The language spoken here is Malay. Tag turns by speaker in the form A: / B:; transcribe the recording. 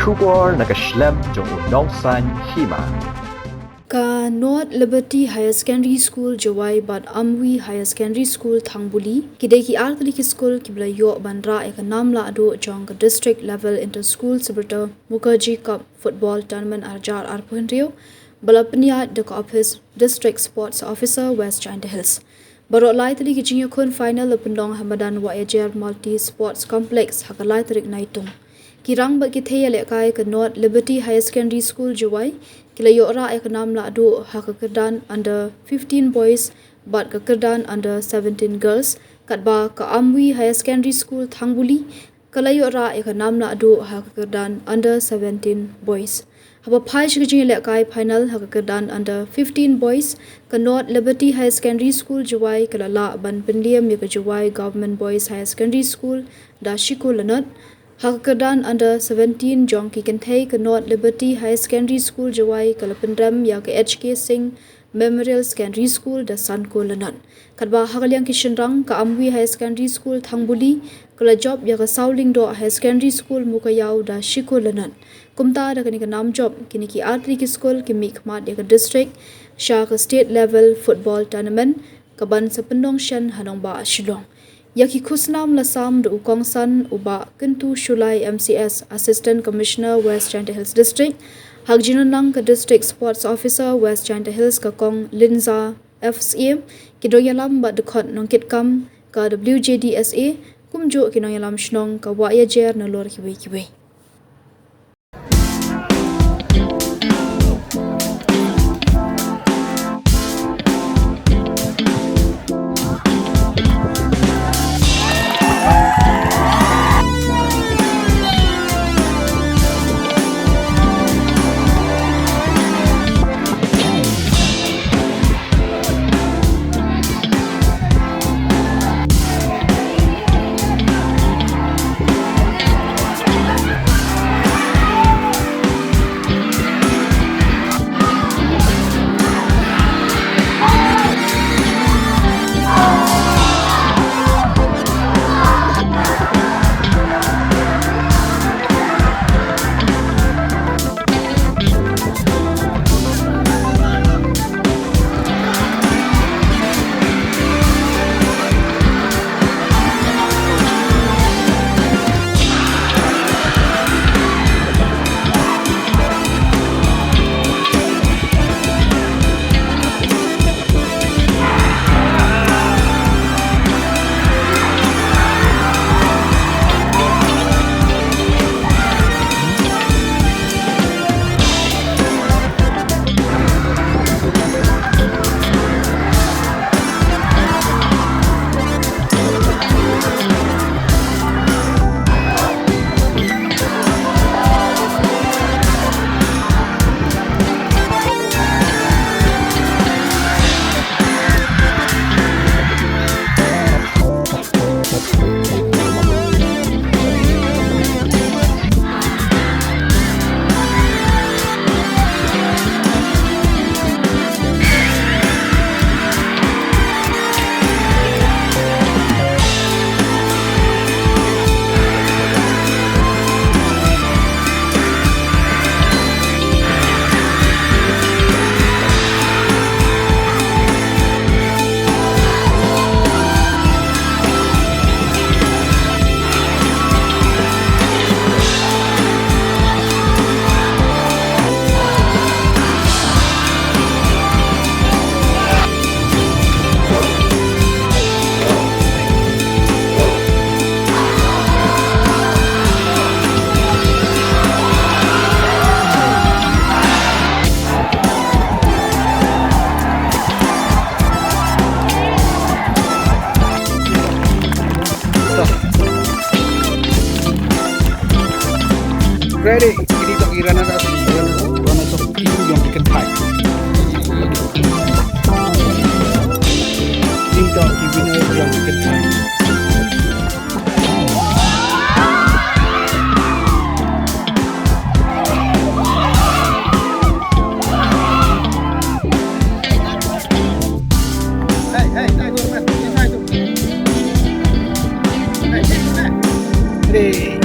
A: Shubor nakaslem jong unongsan Hima.
B: Ka North Liberty Higher Secondary School Jawai bat Amwi Higher Secondary School Thangbuli kidai ki Artalik School kibla yo bandra ek namla ado jong district level inter school Subroto Mukherjee Cup football tournament arjar arpuhenrio balapnia the office district sports officer West China Hills Barok lai tadi ki jingyo kun final lependong Hamadan wa ejer multi sports complex hakalai tarik naitung kirang ba ki thaya le kai ka North Liberty Higher Secondary School Jawai kila yora ek nam la do hakakedan under 15 boys but kakedan under 17 girls katba ka Amwi Higher Secondary School Thangbuli kala yora ek nam la do hakakedan under 17 boys haba phai shiging le kai final hakakedan under 15 boys ka North Liberty Higher Secondary School Jawai kala la ban pendiam ye ka Jawai Government Boys Higher Secondary School da shikulanat Hakakedan under 17 jong ki kenthai ke North Liberty High Secondary School Jawai kalapendram ya ke HK Singh Memorial Secondary School da Sanko Lanan. Kadba hakalyang kishenrang ka Amwi High Secondary School Thangbuli kala job ya ka Sauling Do High Secondary School Mukayau da Shiko Lanan. Kumta da kani ka nam job kini ki Artri ki school ki Mikmat ya ka district sha ka state level football tournament ka ban sa pendong shan hanong ba Shillong. Yaki Kusnam Lasam de Ukongsan Uba Kentu Shulai MCS Assistant Commissioner West China Hills District Hagjinanang ka District Sports Officer West China Hills ka Kong Linza FCM Kidoyalam ba dekot nongkit kam ka WJDSA kumjo kinoyalam shnong ka wa yajer na lor kiwe.
C: Ready, ini tak kira nak rana sok itu yang bikin high. Ini tak kira yang bikin high. Hey.